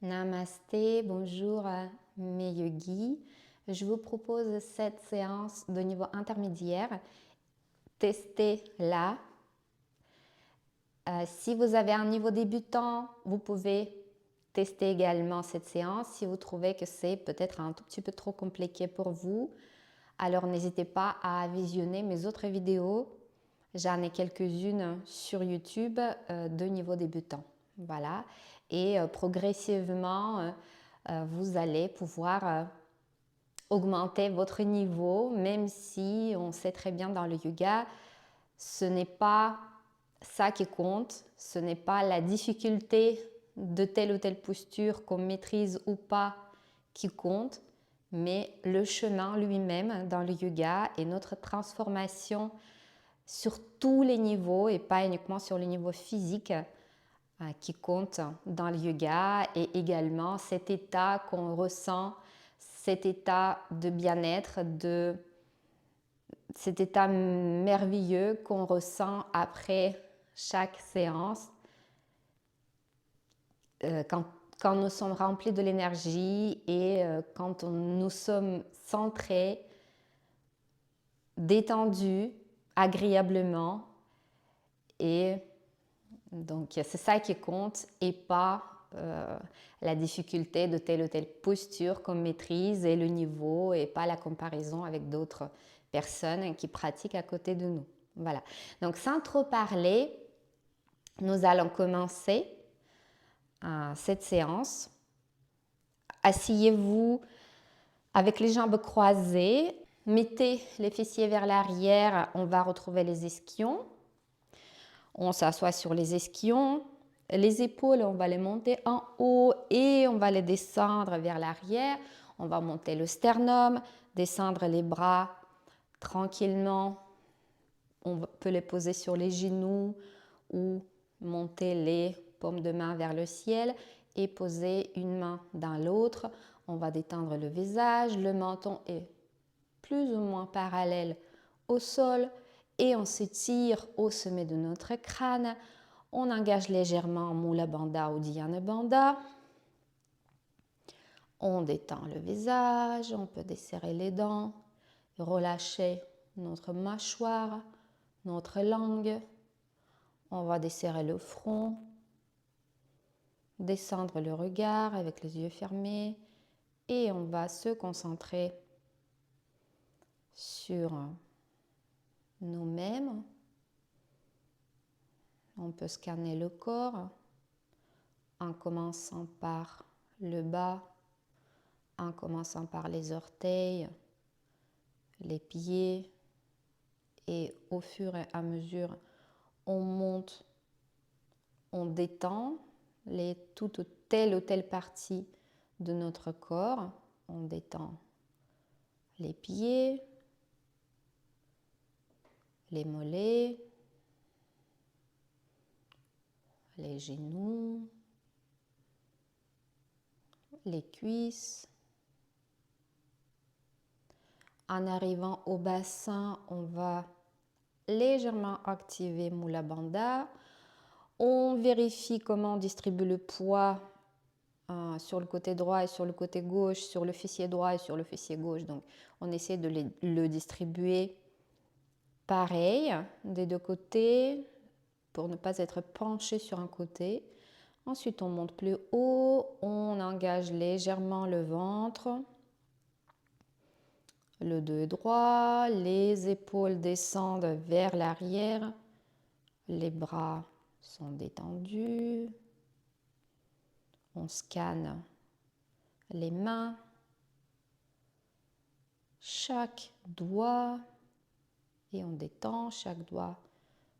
Namasté, bonjour mes yogis. Je vous propose cette séance de niveau intermédiaire. Testez-la. Si vous avez un niveau débutant, vous pouvez tester également cette séance. Si vous trouvez que c'est peut-être un tout petit peu trop compliqué pour vous, alors n'hésitez pas à visionner mes autres vidéos. J'en ai quelques-unes sur YouTube de niveau débutant. Voilà. Et progressivement, vous allez pouvoir augmenter votre niveau, même si on sait très bien dans le yoga, ce n'est pas ça qui compte, ce n'est pas la difficulté de telle ou telle posture qu'on maîtrise ou pas qui compte, mais le chemin lui-même dans le yoga et notre transformation sur tous les niveaux et pas uniquement sur le niveau physique qui compte dans le yoga, et également cet état qu'on ressent, cet état de bien-être, cet état merveilleux qu'on ressent après chaque séance quand nous sommes remplis de l'énergie et quand nous sommes centrés, détendus, agréablement. Et donc c'est ça qui compte et pas la difficulté de telle ou telle posture qu'on maîtrise et le niveau et pas la comparaison avec d'autres personnes qui pratiquent à côté de nous. Voilà. Donc sans trop parler, nous allons commencer cette séance. Asseyez-vous avec les jambes croisées. Mettez les fessiers vers l'arrière. On va retrouver les ischions. On s'assoit sur les ischions. Les épaules, on va les monter en haut et on va les descendre vers l'arrière. On va monter le sternum, descendre les bras tranquillement. On peut les poser sur les genoux ou monter les paumes de main vers le ciel et poser une main dans l'autre. On va détendre le visage. Le menton est plus ou moins parallèle au sol et on s'étire au sommet de notre crâne. On engage légèrement Mula Bandha ou Dhyana Bandha. On détend le visage, on peut desserrer les dents, relâcher notre mâchoire, notre langue. On va desserrer le front, descendre le regard avec les yeux fermés et on va se concentrer sur nous-mêmes. On peut scanner le corps en commençant par le bas, en commençant par les orteils, les pieds, et au fur et à mesure, on monte, on détend toute telle ou telle partie de notre corps. On détend les pieds, les mollets, les genoux, les cuisses. En arrivant au bassin, on va légèrement activer Mula Bandha. On vérifie comment on distribue le poids sur le côté droit et sur le côté gauche, sur le fessier droit et sur le fessier gauche. Donc, on essaie de le distribuer pareil des deux côtés pour ne pas être penché sur un côté. Ensuite, on monte plus haut, on engage légèrement le ventre. Le dos est droit, les épaules descendent vers l'arrière, les bras sont détendus. On scanne les mains, chaque doigt et on détend chaque doigt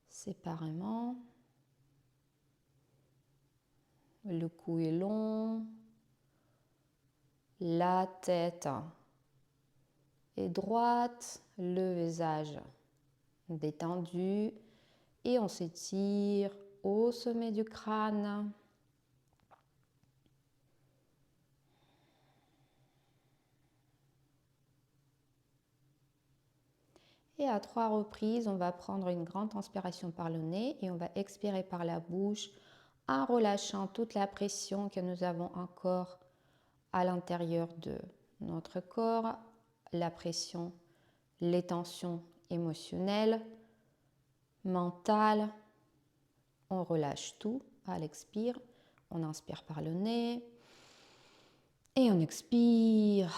séparément. Le cou est long, la tête est droite, le visage détendu et on s'étire au sommet du crâne. Et à 3 reprises, on va prendre une grande inspiration par le nez et on va expirer par la bouche en relâchant toute la pression que nous avons encore à l'intérieur de notre corps, la pression, les tensions émotionnelles, mentales. On relâche tout à l'expire. On inspire par le nez et on expire.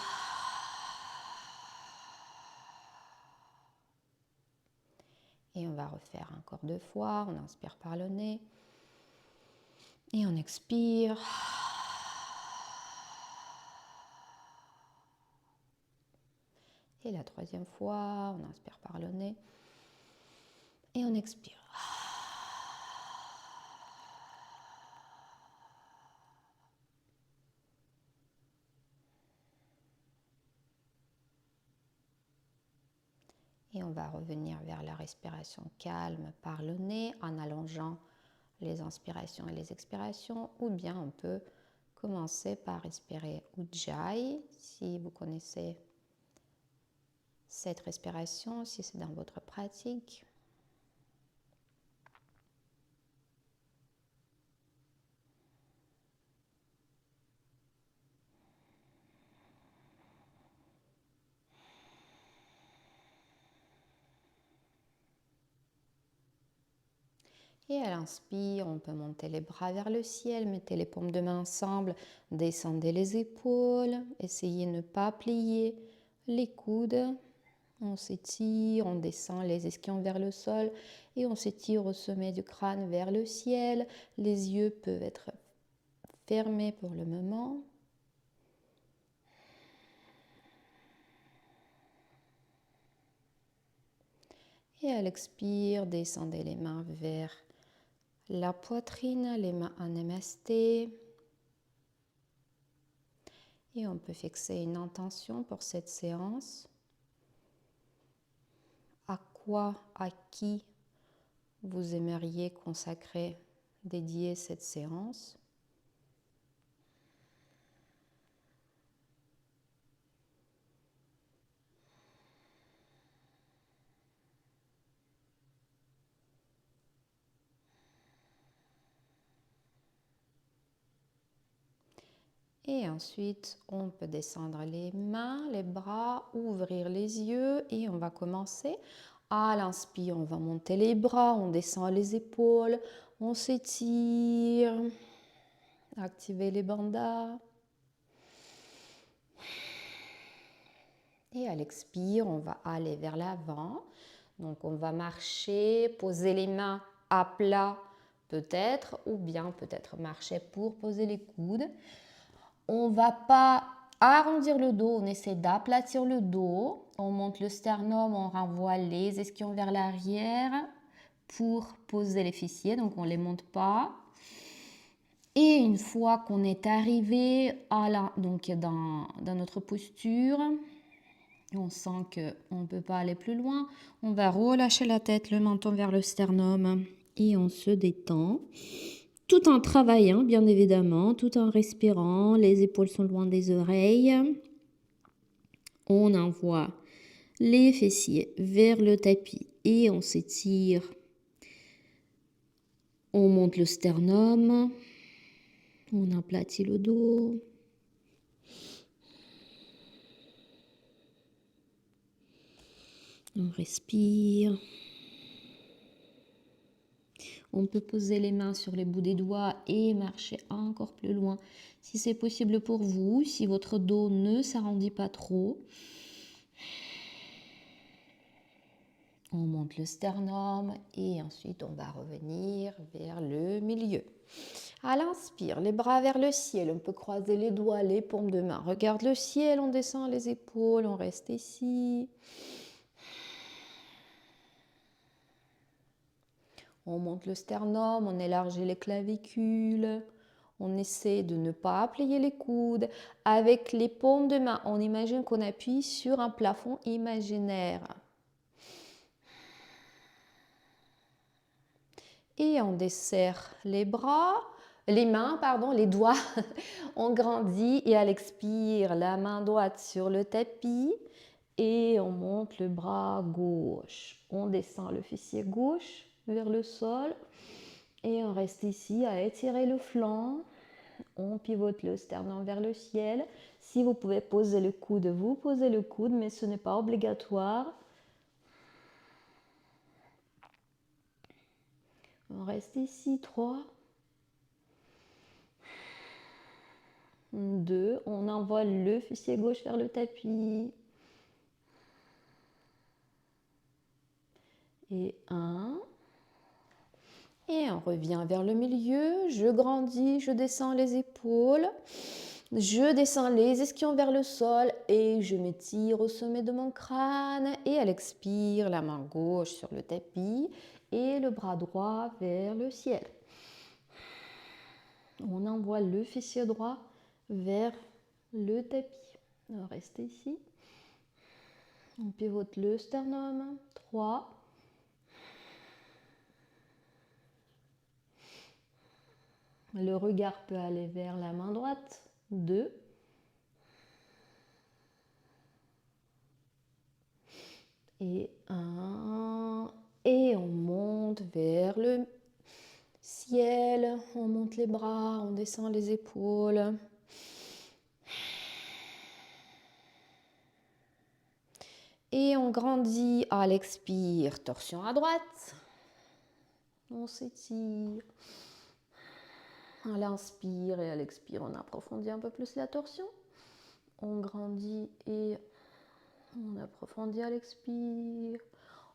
Et on va refaire encore 2 fois. On inspire par le nez et on expire. Et la 3e fois, on inspire par le nez et on expire. Et on va revenir vers la respiration calme par le nez en allongeant les inspirations et les expirations, ou bien on peut commencer par respirer Ujjayi si vous connaissez cette respiration, si c'est dans votre pratique. Et à l'inspire, on peut monter les bras vers le ciel, mettez les paumes de main ensemble, descendez les épaules, essayez de ne pas plier les coudes. On s'étire, on descend les ischions vers le sol et on s'étire au sommet du crâne vers le ciel. Les yeux peuvent être fermés pour le moment. Et à l'expire, descendez les mains vers la poitrine, les mains en namasté. Et on peut fixer une intention pour cette séance. À quoi, à qui vous aimeriez consacrer, dédier cette séance? Et ensuite, on peut descendre les mains, les bras, ouvrir les yeux et on va commencer. À l'inspire, on va monter les bras, on descend les épaules, on s'étire, activer les bandas. Et à l'expire, on va aller vers l'avant. Donc on va marcher, poser les mains à plat peut-être, ou bien peut-être marcher pour poser les coudes. On ne va pas arrondir le dos, on essaie d'aplatir le dos. On monte le sternum, on renvoie les ischions vers l'arrière pour poser les fessiers, donc on ne les monte pas. Et une fois qu'on est arrivé donc dans notre posture, on sent qu'on ne peut pas aller plus loin, on va relâcher la tête, le menton vers le sternum et on se détend. Tout en travaillant, bien évidemment, tout en respirant, les épaules sont loin des oreilles. On envoie les fessiers vers le tapis et on s'étire. On monte le sternum, on aplatit le dos. On respire. On peut poser les mains sur les bouts des doigts et marcher encore plus loin si c'est possible pour vous, si votre dos ne s'arrondit pas trop. On monte le sternum et ensuite on va revenir vers le milieu. À l'inspire, les bras vers le ciel, on peut croiser les doigts, les paumes de main. Regarde le ciel, on descend les épaules, on reste ici. On monte le sternum, on élargit les clavicules. On essaie de ne pas plier les coudes. Avec les paumes de main, on imagine qu'on appuie sur un plafond imaginaire. Et on desserre les bras, les mains, pardon, les doigts. On grandit et à l'expire, la main droite sur le tapis et on monte le bras gauche. On descend le fessier gauche vers le sol. Et on reste ici à étirer le flanc. On pivote le sternum vers le ciel. Si vous pouvez poser le coude, vous posez le coude, mais ce n'est pas obligatoire. On reste ici, 3, 2, on envoie le fessier gauche vers le tapis. Et 1. Et on revient vers le milieu. Je grandis, je descends les épaules. Je descends les ischions vers le sol et je m'étire au sommet de mon crâne. Et elle expire, la main gauche sur le tapis et le bras droit vers le ciel. On envoie le fessier droit vers le tapis. On reste ici. On pivote le sternum. 3. Le regard peut aller vers la main droite. 2. Et 1. Et on monte vers le ciel. On monte les bras, on descend les épaules. Et on grandit à l'expire, torsion à droite. On s'étire. À l'inspire et à l'expire, on approfondit un peu plus la torsion. On grandit et on approfondit à l'expire.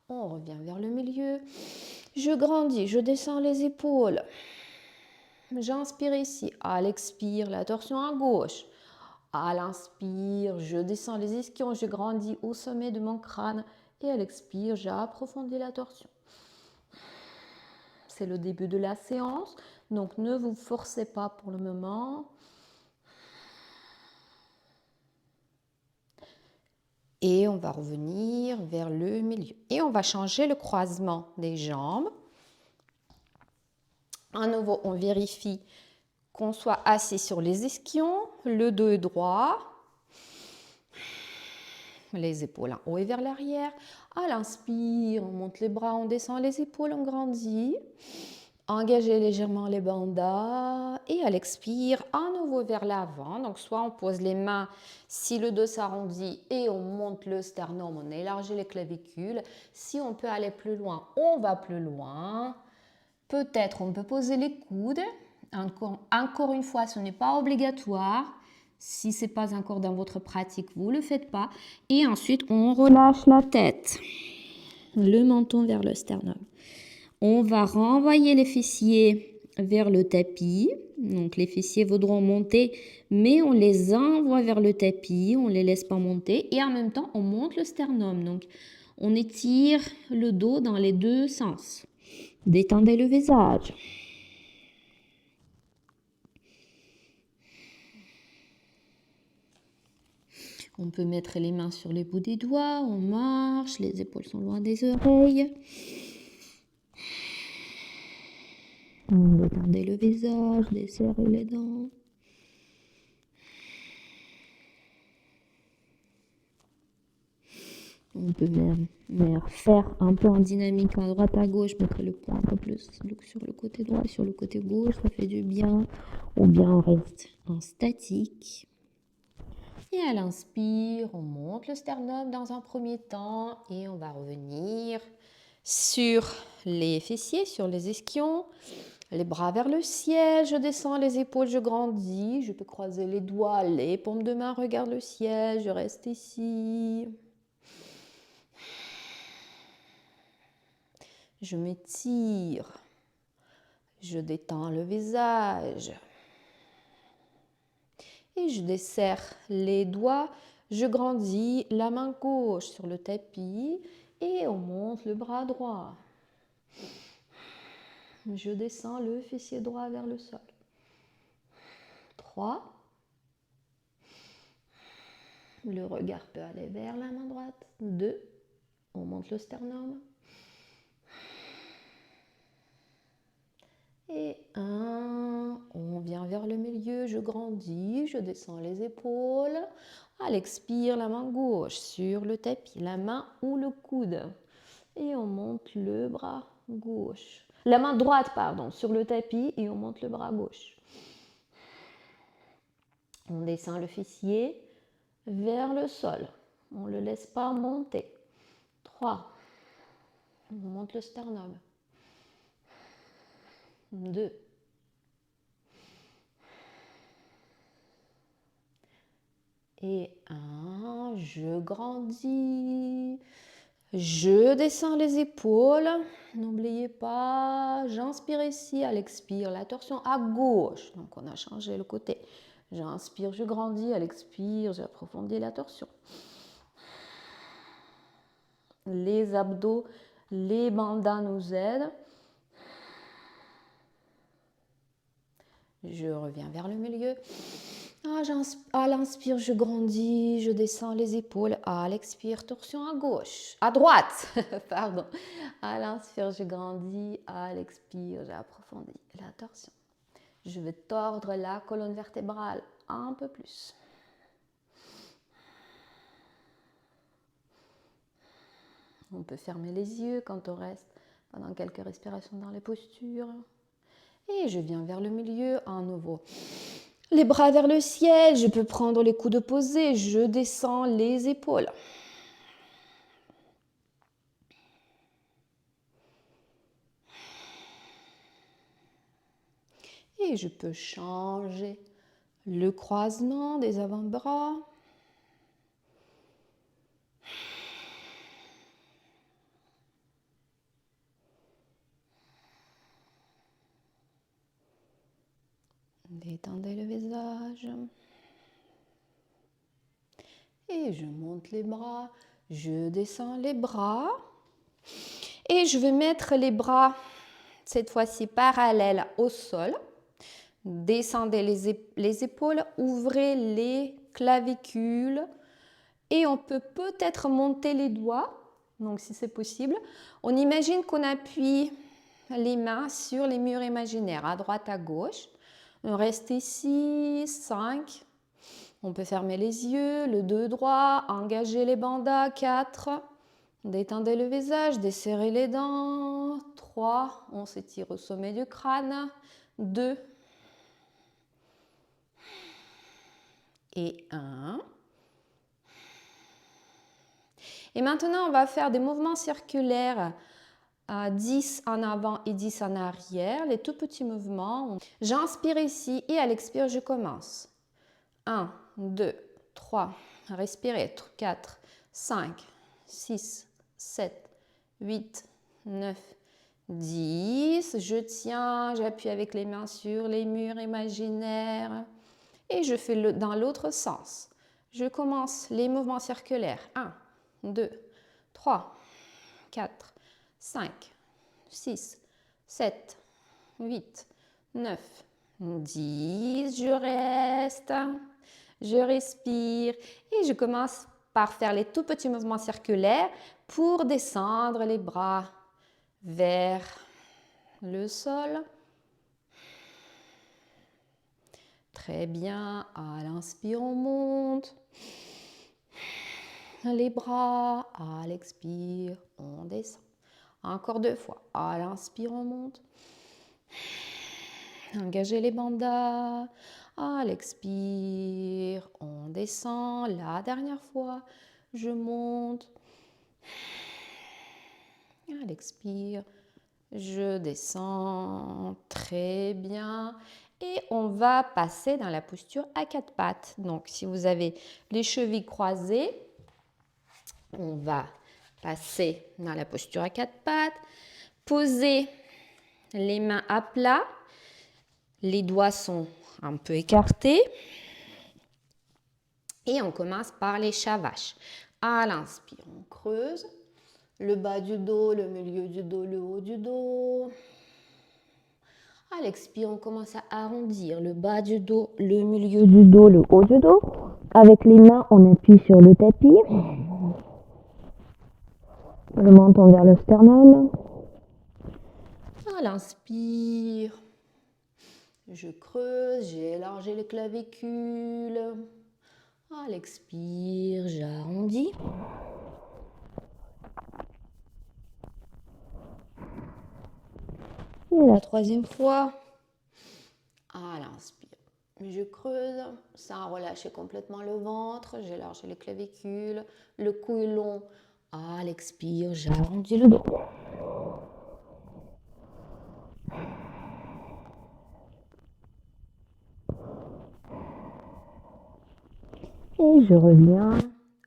On revient vers le milieu. Je grandis, je descends les épaules. J'inspire ici. À l'expire, la torsion à gauche. À l'inspire, je descends les ischions, je grandis au sommet de mon crâne. Et à l'expire, j'approfondis la torsion. C'est le début de la séance, donc ne vous forcez pas pour le moment. Et on va revenir vers le milieu. Et on va changer le croisement des jambes. À nouveau, on vérifie qu'on soit assis sur les ischions, le dos est droit, les épaules en haut et vers l'arrière. À l'inspire, on monte les bras, on descend les épaules, on grandit. Engagez légèrement les bandas et à l'expire, à nouveau vers l'avant. Donc, soit on pose les mains si le dos s'arrondit et on monte le sternum, on élargit les clavicules. Si on peut aller plus loin, on va plus loin. Peut-être on peut poser les coudes. Encore une fois, ce n'est pas obligatoire. Si ce n'est pas encore dans votre pratique, vous ne le faites pas. Et ensuite, on relâche la tête. Le menton vers le sternum. On va renvoyer les fessiers vers le tapis. Donc les fessiers voudront monter, mais on les envoie vers le tapis. On ne les laisse pas monter. Et en même temps, on monte le sternum. Donc on étire le dos dans les deux sens. Détendez le visage. On peut mettre les mains sur les bouts des doigts. On marche. Les épaules sont loin des oreilles. Détendez le visage, desserrez les dents. On peut même faire un peu en dynamique à droite à gauche, mettre le poids un peu plus sur le côté droit, sur le côté gauche, ça fait du bien. Ou bien on reste en statique. Et à l'inspire, on monte le sternum dans un premier temps et on va revenir sur les fessiers, sur les ischions. Les bras vers le ciel, je descends les épaules, je grandis. Je peux croiser les doigts, les paumes de main regardent le ciel, je reste ici. Je m'étire. Je détends le visage. Et je desserre les doigts. Je grandis la main gauche sur le tapis et on monte le bras droit. Je descends le fessier droit vers le sol. 3. Le regard peut aller vers la main droite. 2. On monte le sternum. Et 1. On vient vers le milieu. Je grandis. Je descends les épaules. À l'expire, la main gauche sur le tapis. La main ou le coude. Et on monte le bras gauche. La main droite, pardon, sur le tapis et on monte le bras gauche. On descend le fessier vers le sol. On ne le laisse pas monter. 3. On monte le sternum. 2. Et 1. Je grandis. Je descends les épaules. N'oubliez pas, j'inspire ici, à l'expire, la torsion à gauche. Donc on a changé le côté. J'inspire, je grandis, à l'expire, j'approfondis la torsion. Les abdos, les bandas nous aident. Je reviens vers le milieu. À l'inspire, je grandis, je descends les épaules. À l'expire, torsion à gauche, à droite, pardon. À l'inspire, je grandis. À l'expire, j'approfondis la torsion. Je vais tordre la colonne vertébrale un peu plus. On peut fermer les yeux quand on reste pendant quelques respirations dans les postures. Et je viens vers le milieu à nouveau. Les bras vers le ciel, je peux prendre les coudes posés, je descends les épaules. Et je peux changer le croisement des avant-bras. Détendez le visage. Et je monte les bras, je descends les bras. Et je vais mettre les bras, cette fois-ci parallèles au sol. Descendez les épaules, ouvrez les clavicules. Et on peut peut-être monter les doigts, donc si c'est possible. On imagine qu'on appuie les mains sur les murs imaginaires, à droite, à gauche. On reste ici, 5. On peut fermer les yeux, le 2 droit, engager les bandas, 4. Détendez le visage, desserrez les dents, 3. On s'étire au sommet du crâne, 2. Et 1. Et maintenant, on va faire des mouvements circulaires, 10 en avant et 10 en arrière, les tout petits mouvements. J'inspire ici et à l'expire, je commence. 1, 2, 3, respirez, 4, 5, 6, 7, 8, 9, 10. Je tiens, j'appuie avec les mains sur les murs imaginaires et je fais dans l'autre sens. Je commence les mouvements circulaires. 1, 2, 3, 4, 5, 6, 7, 8, 9, 10. Je reste, je respire et je commence par faire les tout petits mouvements circulaires pour descendre les bras vers le sol. Très bien, à l'inspire, on monte les bras, à l'expire, on descend. Encore 2 fois, à l'inspire, on monte. Engagez les bandas, à l'expire, on descend. La dernière fois, je monte. À l'expire, je descends. Très bien. Et on va passer dans la posture à 4 pattes. Donc, si vous avez les chevilles croisées, on va passer dans la posture à 4 pattes. Posez les mains à plat. Les doigts sont un peu écartés. Et on commence par les chavaches. À l'inspire, on creuse. Le bas du dos, le milieu du dos, le haut du dos. À l'expire, on commence à arrondir le bas du dos, le milieu du dos, le haut du dos. Avec les mains, on appuie sur le tapis. Le menton vers le sternum. À l'inspire, je creuse, j'ai élargi les clavicules. À l'expire, j'arrondis. Et la troisième fois, à l'inspire. Je creuse, sans relâcher complètement le ventre, j'élargis les clavicules, le cou est long. À l'expire, j'arrondis le dos. Et je reviens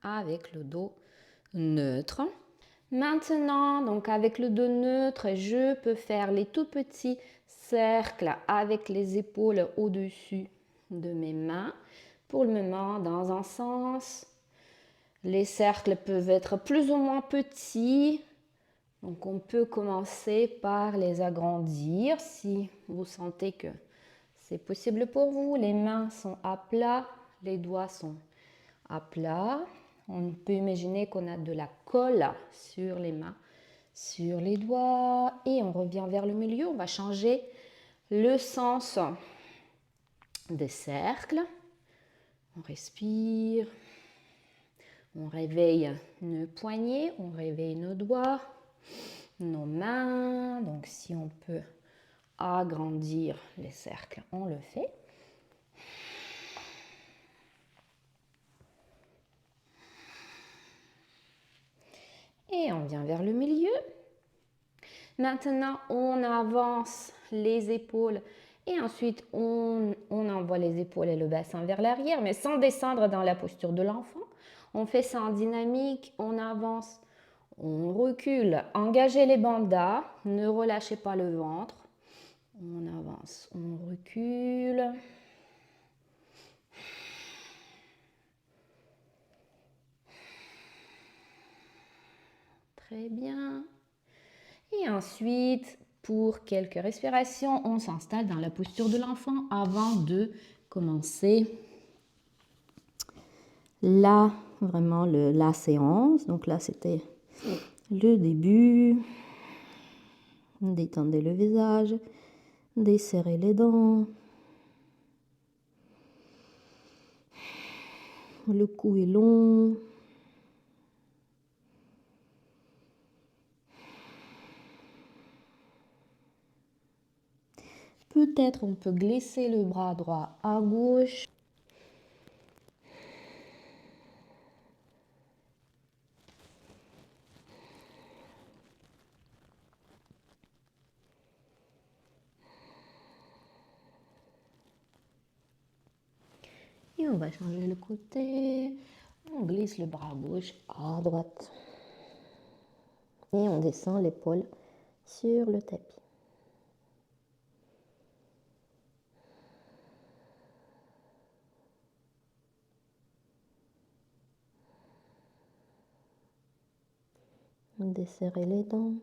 avec le dos neutre. Maintenant, donc avec le dos neutre, je peux faire les tout petits cercles avec les épaules au-dessus de mes mains. Pour le moment, dans un sens. Les cercles peuvent être plus ou moins petits. Donc on peut commencer par les agrandir si vous sentez que c'est possible pour vous. Les mains sont à plat, les doigts sont à plat. On peut imaginer qu'on a de la colle sur les mains, sur les doigts et on revient vers le milieu. On va changer le sens des cercles. On respire. On réveille nos poignets, on réveille nos doigts, nos mains. Donc si on peut agrandir les cercles, on le fait. Et on vient vers le milieu. Maintenant, on avance les épaules et ensuite on envoie les épaules et le bassin vers l'arrière, mais sans descendre dans la posture de l'enfant. On fait ça en dynamique, on avance, on recule, engagez les bandas, ne relâchez pas le ventre. On avance, on recule. Très bien. Et ensuite, pour quelques respirations, on s'installe dans la posture de l'enfant avant de commencer la séance. Donc là, c'était le début. Détendez le visage, desserrez les dents. Le cou est long. Peut-être on peut glisser le bras droit à gauche. Et on va changer le côté. On glisse le bras gauche à droite. Et on descend l'épaule sur le tapis. Desserrez les dents.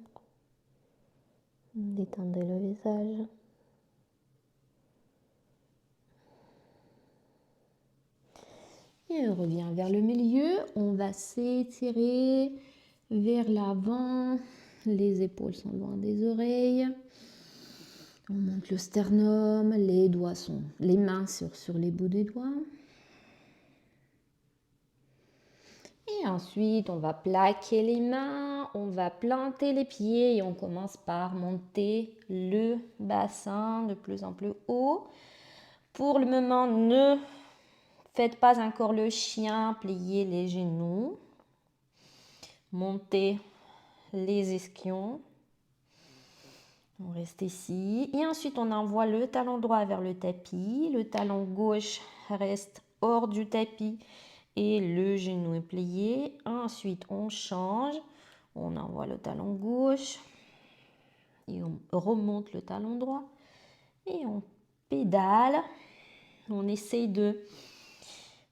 Détendez le visage. Et on revient vers le milieu. On va s'étirer vers l'avant. Les épaules sont loin des oreilles. On monte le sternum. Les mains sur les bouts des doigts. Et ensuite, on va plaquer les mains, on va planter les pieds et on commence par monter le bassin de plus en plus haut. Pour le moment, ne faites pas encore le chien, pliez les genoux, montez les ischions. On reste ici. Et ensuite, on envoie le talon droit vers le tapis. Le talon gauche reste hors du tapis et le genou est plié. Ensuite, on change. On envoie le talon gauche et on remonte le talon droit. Et on pédale. On essaye de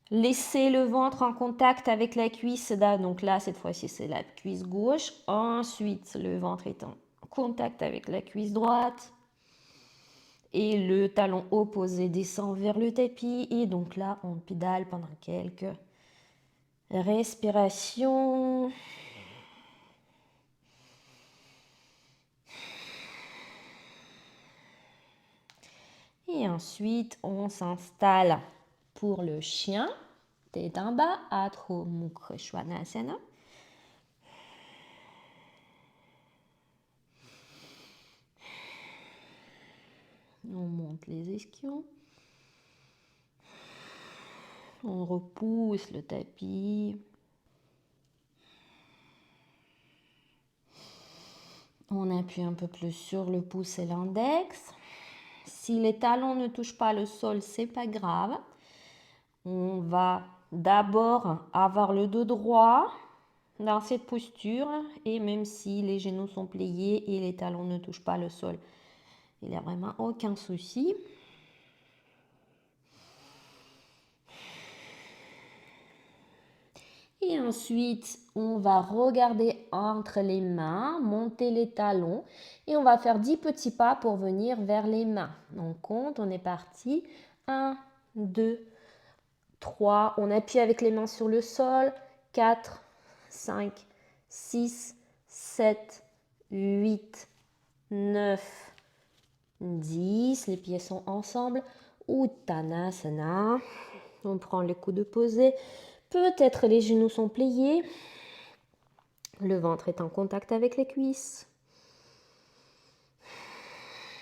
laisser le ventre en contact avec la cuisse. Donc là, cette fois-ci, c'est la cuisse gauche. Ensuite, le ventre est en contact avec la cuisse droite. Et le talon opposé descend vers le tapis. Et donc là, on pédale pendant quelques respirations. Et ensuite, on s'installe pour le chien. Tête en bas, Adho Mukha Svanasana. On monte les ischions. On repousse le tapis. On appuie un peu plus sur le pouce et l'index. Si les talons ne touchent pas le sol, c'est pas grave. On va d'abord avoir le dos droit dans cette posture et même si les genoux sont pliés et les talons ne touchent pas le sol, il n'y a vraiment aucun souci. Et ensuite, on va regarder entre les mains, monter les talons et on va faire 10 petits pas pour venir vers les mains. On compte, on est parti. 1, 2, 3. On appuie avec les mains sur le sol. 4, 5, 6, 7, 8, 9, 10. Les pieds sont ensemble. Uttanasana. On prend le coude posé. Peut-être les genoux sont pliés. Le ventre est en contact avec les cuisses.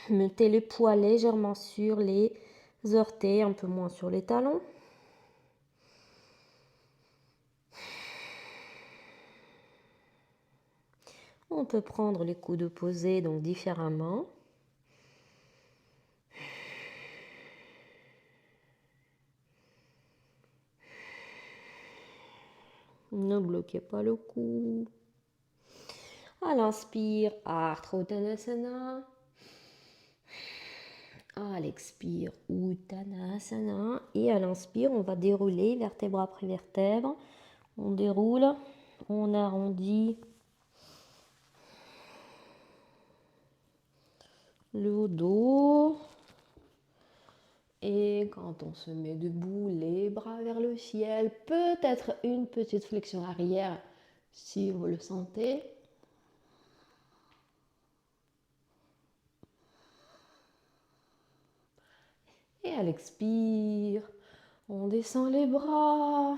Mettez le poids légèrement sur les orteils, un peu moins sur les talons. On peut prendre les coudes posés donc différemment. Ne bloquez pas le cou. À l'inspire, Ardha Uttanasana. À l'expire, Uttanasana. Et à l'inspire, on va dérouler vertèbre après vertèbre. On déroule, on arrondit le dos. Et quand on se met debout, les bras vers le ciel, peut-être une petite flexion arrière si vous le sentez. Et à l'expire, on descend les bras,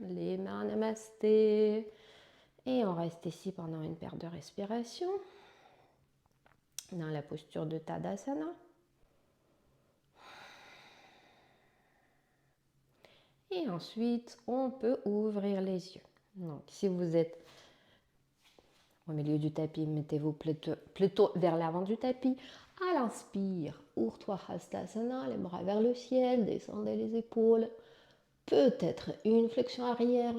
les mains namasté. Et on reste ici pendant une paire de respirations dans la posture de Tadasana. Et ensuite, on peut ouvrir les yeux. Donc, si vous êtes au milieu du tapis, mettez-vous plutôt vers l'avant du tapis. À l'inspire, Urdhva Hastasana, les bras vers le ciel, descendez les épaules. Peut-être une flexion arrière.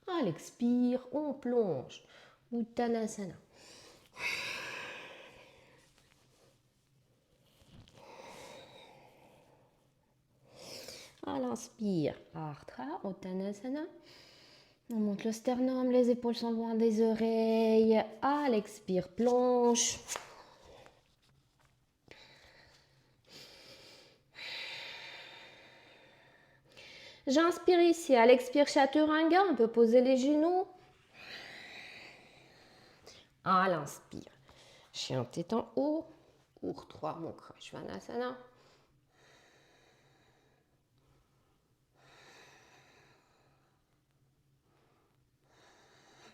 À l'expire, on plonge. Uttanasana. À l'inspire, Ardha Uttanasana. On monte le sternum, les épaules sont loin des oreilles. À l'expire, plonge. J'inspire ici. À l'expire, Chaturanga. On peut poser les genoux. À l'inspire, chien tête en haut. Urdhva Mukha Svanasana.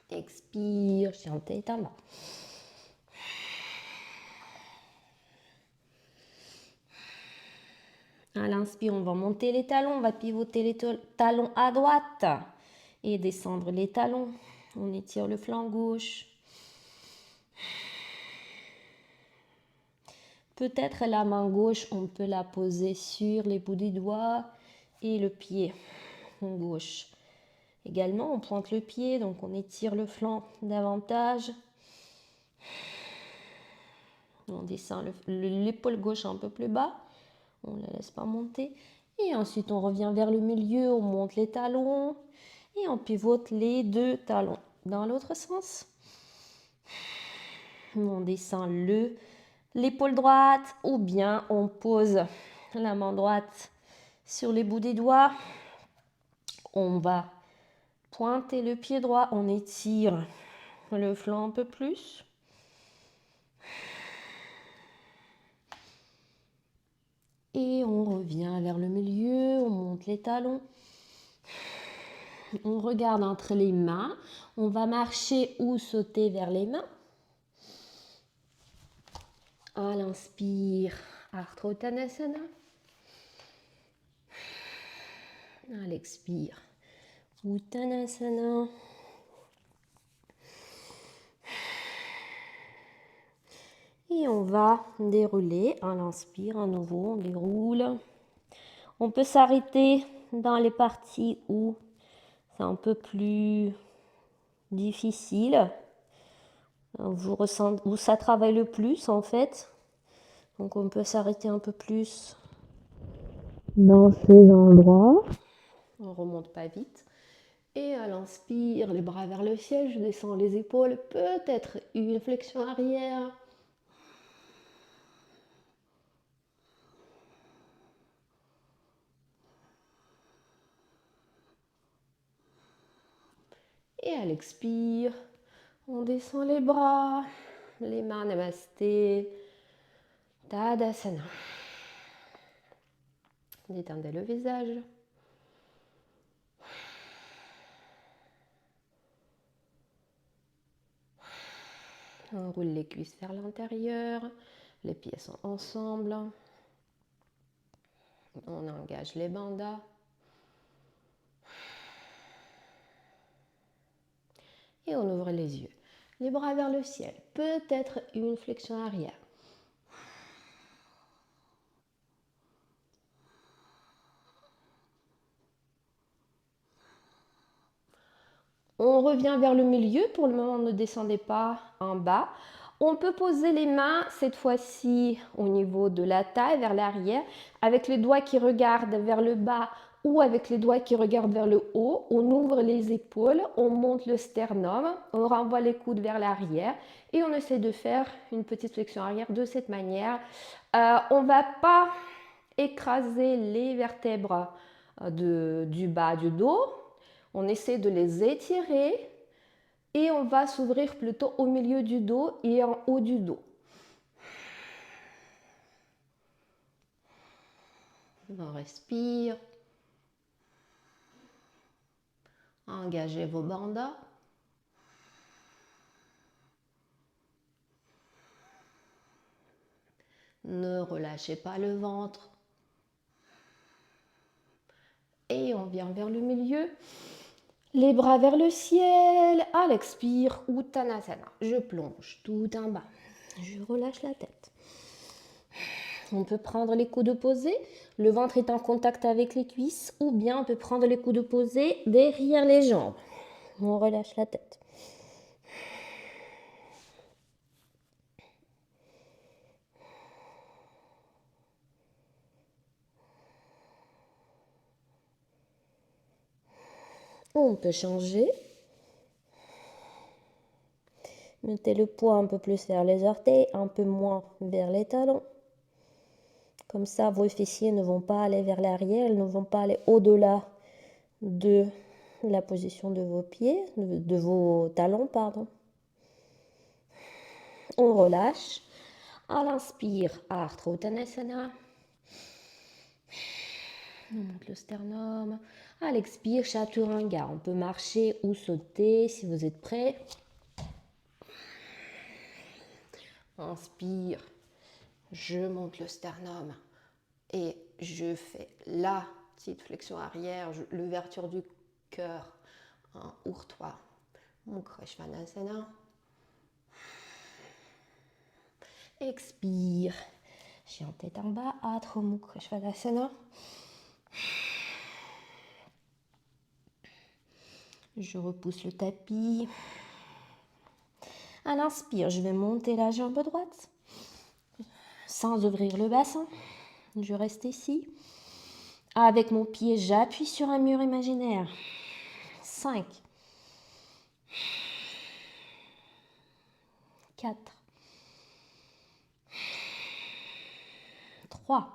Expire, chien tête en bas. À l'inspire, on va monter les talons, on va pivoter les talons à droite et descendre les talons. On étire le flanc gauche. Peut-être la main gauche, on peut la poser sur les bouts des doigts et le pied gauche. Également, on pointe le pied, donc on étire le flanc davantage. On descend l'épaule gauche un peu plus bas. On ne la laisse pas monter. Et ensuite, on revient vers le milieu, on monte les talons et on pivote les deux talons. Dans l'autre sens, on descend l'épaule droite ou bien on pose la main droite sur les bouts des doigts. On va pointer le pied droit, on étire le flanc un peu plus. Et on revient vers le milieu, on monte les talons. On regarde entre les mains. On va marcher ou sauter vers les mains. À l'inspire, Ardha Uttanasana. À l'expire, Uttanasana. Et on va dérouler. À l'inspire, à nouveau, on déroule. On peut s'arrêter dans les parties où c'est un peu plus difficile, où ça travaille le plus en fait. Donc on peut s'arrêter un peu plus dans ces endroits. On remonte pas vite. Et à l'inspire, les bras vers le ciel, je descends les épaules, peut-être une flexion arrière. Et à l'expire, on descend les bras, les mains, namasté, Tadasana. Détendez le visage. On roule les cuisses vers l'intérieur, les pieds sont ensemble. On engage les bandas. Et on ouvre les yeux. Les bras vers le ciel, peut-être une flexion arrière. On revient vers le milieu. Pour le moment, ne descendez pas en bas. On peut poser les mains, cette fois-ci, au niveau de la taille, vers l'arrière, avec les doigts qui regardent vers le bas ou avec les doigts qui regardent vers le haut. On ouvre les épaules, on monte le sternum, on renvoie les coudes vers l'arrière et on essaie de faire une petite flexion arrière de cette manière. On ne va pas écraser les vertèbres du bas du dos. On essaie de les étirer et on va s'ouvrir plutôt au milieu du dos et en haut du dos. On respire. Engagez vos bandas. Ne relâchez pas le ventre. Et on vient vers le milieu. Les bras vers le ciel. À l'expire, Uttanasana. Je plonge tout en bas. Je relâche la tête. On peut prendre les coudes opposés. Le ventre est en contact avec les cuisses. Ou bien on peut prendre les coudes opposés derrière les jambes. On relâche la tête. On peut changer. Mettez le poids un peu plus vers les orteils, un peu moins vers les talons. Comme ça, vos fessiers ne vont pas aller vers l'arrière, ils ne vont pas aller au-delà de la position de vos pieds, de vos talons, pardon. On relâche. À l'inspire, Ardha Uttanasana. On monte le sternum. À l'expire, Chaturanga. On peut marcher ou sauter si vous êtes prêts. Inspire, je monte le sternum et je fais la petite flexion arrière, l'ouverture du cœur en Urdhva Mukha Svanasana. Expire, chien tête en bas, Adho Mukha Svanasana. Je repousse le tapis. À l'inspire, je vais monter la jambe droite sans ouvrir le bassin. Je reste ici. Avec mon pied, j'appuie sur un mur imaginaire. 5, 4, 3.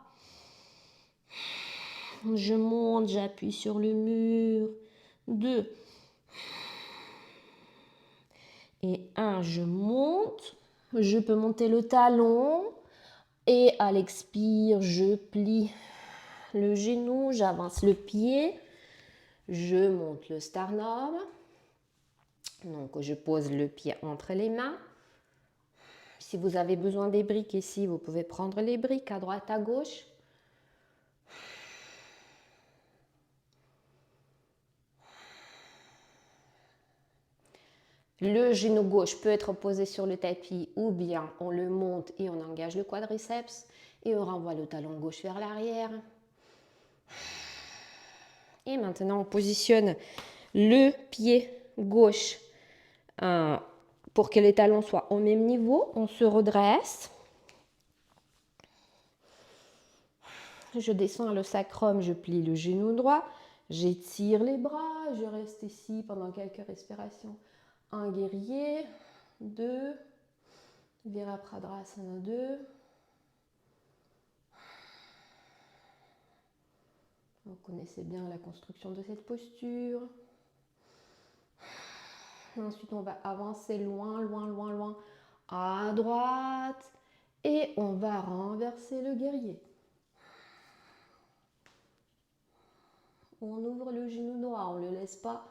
Je monte, j'appuie sur le mur. 2. Et 1, je monte. Je peux monter le talon. Et à l'expire, je plie le genou, j'avance le pied. Je monte le sternum. Donc, je pose le pied entre les mains. Si vous avez besoin des briques ici, vous pouvez prendre les briques à droite, à gauche. Le genou gauche peut être posé sur le tapis ou bien on le monte et on engage le quadriceps et on renvoie le talon gauche vers l'arrière. Et maintenant, on positionne le pied gauche pour que les talons soient au même niveau. On se redresse. Je descends le sacrum, je plie le genou droit. J'étire les bras. Je reste ici pendant quelques respirations. Un guerrier, 2, Virabhadrasana 2. Vous connaissez bien la construction de cette posture. Ensuite, on va avancer loin, loin, loin, loin à droite. Et on va renverser le guerrier. On ouvre le genou droit, on ne le laisse pas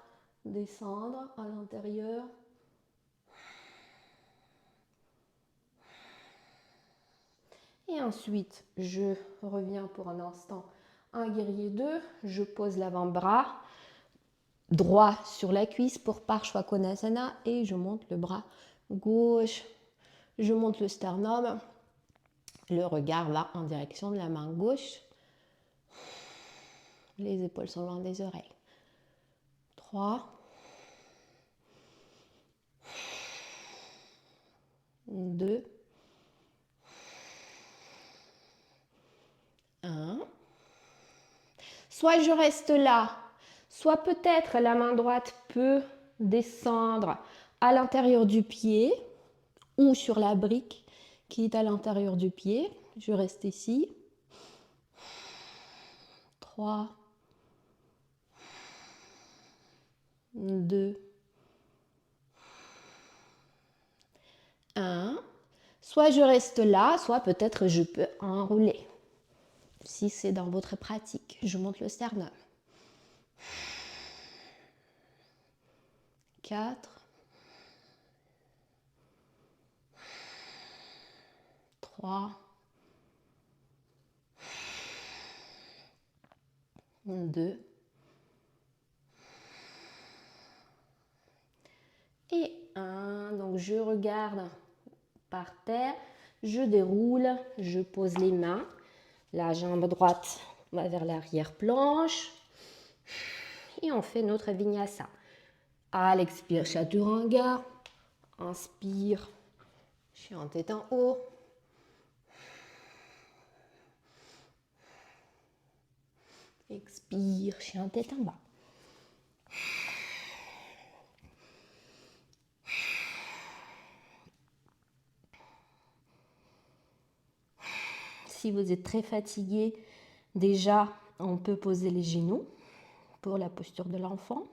descendre à l'intérieur. Et ensuite, je reviens pour un instant. Un guerrier 2, je pose l'avant-bras droit sur la cuisse pour Parshvakonasana et je monte le bras gauche. Je monte le sternum. Le regard va en direction de la main gauche. Les épaules sont loin des oreilles. 3, 2, 1. Soit je reste là, soit peut-être la main droite peut descendre à l'intérieur du pied ou sur la brique qui est à l'intérieur du pied. Je reste ici. 3, 2, 1. Soit je reste là, soit peut-être je peux enrouler. Si c'est dans votre pratique, je monte le sternum. 4, 3, 2 et 1. Donc je regarde par terre, je déroule, je pose les mains. La jambe droite va vers l'arrière-planche. Et on fait notre vinyasa. À l'expire, chaturanga. Inspire, chien tête en haut. Expire, chien tête en bas. Si vous êtes très fatigué, déjà, on peut poser les genoux pour la posture de l'enfant.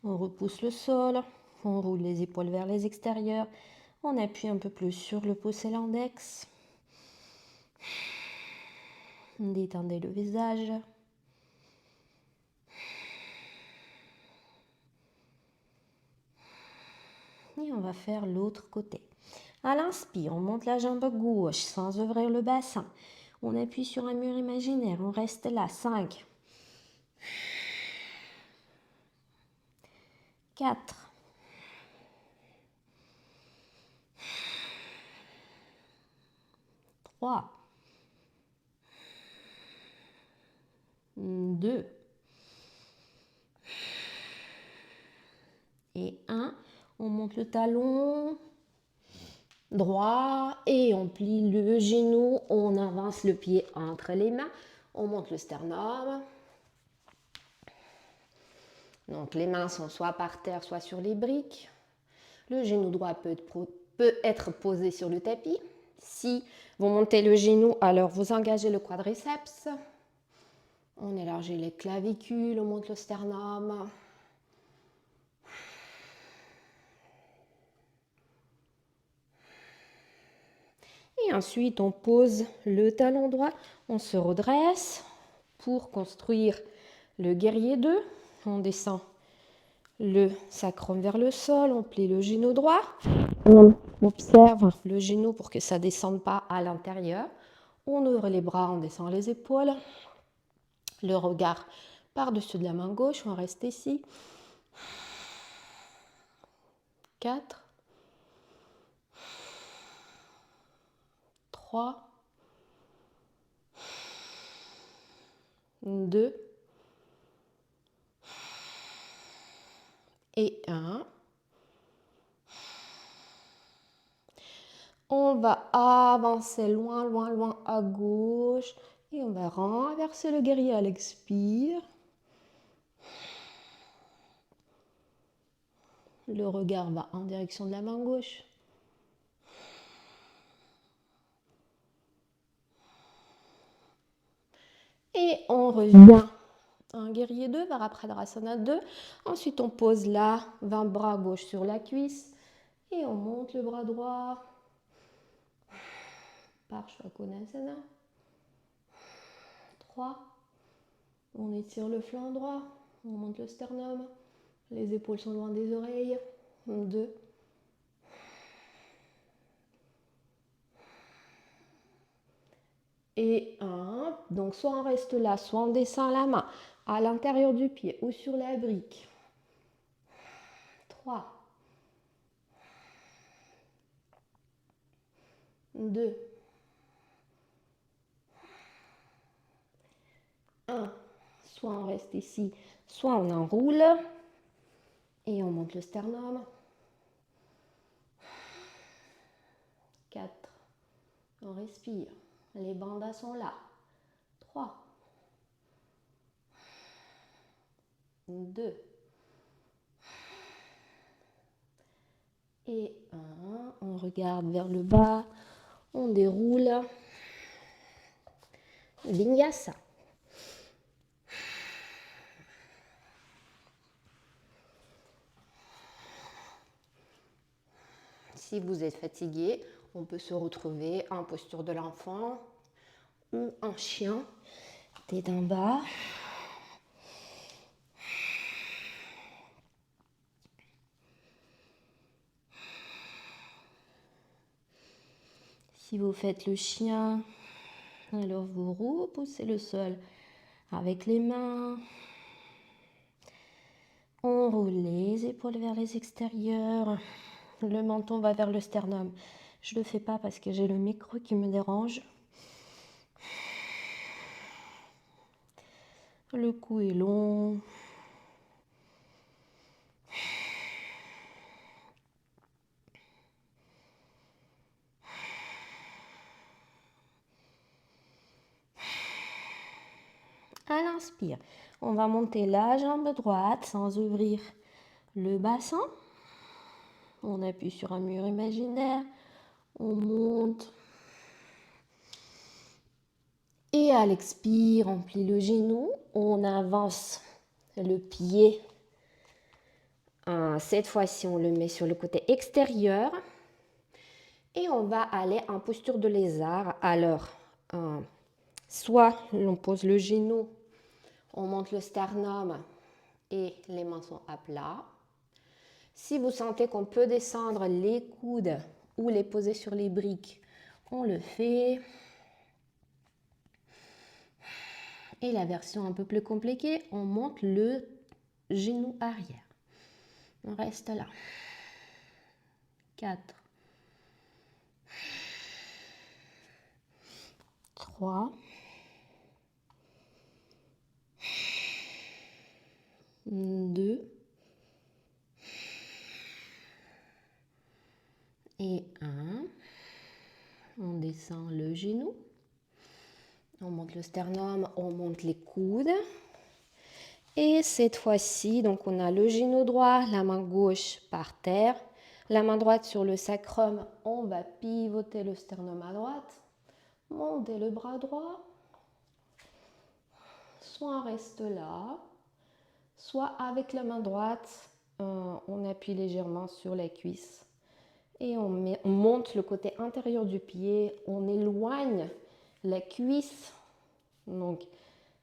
On repousse le sol, on roule les épaules vers les extérieurs, on appuie un peu plus sur le pouce et l'index. Détendez le visage. Et on va faire l'autre côté. À l'inspire, on monte la jambe gauche sans ouvrir le bassin. On appuie sur un mur imaginaire, on reste là. 5, 4, 3, 2 et 1. On monte le talon droit et on plie le genou. On avance le pied entre les mains. On monte le sternum. Donc les mains sont soit par terre, soit sur les briques. Le genou droit peut être posé sur le tapis. Si vous montez le genou, alors vous engagez le quadriceps. On élargit les clavicules, on monte le sternum. Et ensuite, on pose le talon droit, on se redresse pour construire le guerrier 2. On descend le sacrum vers le sol, on plie le genou droit. On observe le genou pour que ça ne descende pas à l'intérieur. On ouvre les bras, on descend les épaules. Le regard par-dessus de la main gauche, on reste ici. 4, 3, 2 et 1. On va avancer loin, loin, loin à gauche et on va renverser le guerrier à l'expire. Le regard va en direction de la main gauche. Et on revient. Un guerrier 2, Varipradrasana 2. Ensuite, on pose là, 20 bras gauche sur la cuisse. Et on monte le bras droit. Parshvakonasana. 3. On étire le flanc droit. On monte le sternum. Les épaules sont loin des oreilles. 2. Et 1. Donc, soit on reste là, soit on descend la main à l'intérieur du pied ou sur la brique. 3. 2. 1. Soit on reste ici, soit on enroule. Et on monte le sternum. 4. On respire. Les bandas sont là. 3. 2. Et 1. On regarde vers le bas. On déroule. Vinyasa. Si vous êtes fatigué, on peut se retrouver en posture de l'enfant ou en chien, tête en bas. Si vous faites le chien, alors vous repoussez le sol avec les mains. On roule les épaules vers les extérieurs. Le menton va vers le sternum. Je ne le fais pas parce que j'ai le micro qui me dérange. Le cou est long. À l'inspire, on va monter la jambe droite sans ouvrir le bassin. On appuie sur un mur imaginaire. On monte. Et à l'expire, on plie le genou. On avance le pied. Cette fois-ci, on le met sur le côté extérieur. Et on va aller en posture de lézard. Alors, soit on pose le genou, on monte le sternum et les mains sont à plat. Si vous sentez qu'on peut descendre les coudes ou les poser sur les briques, on le fait. Et la version un peu plus compliquée, on monte le genou arrière. On reste là. 4, 3, 2 et 1. On descend le genou. On monte le sternum, on monte les coudes. Et cette fois-ci, donc on a le genou droit, la main gauche par terre. La main droite sur le sacrum, on va pivoter le sternum à droite. Monter le bras droit. Soit on reste là, soit avec la main droite, on appuie légèrement sur la cuisse Et on monte le côté intérieur du pied, on éloigne la cuisse donc,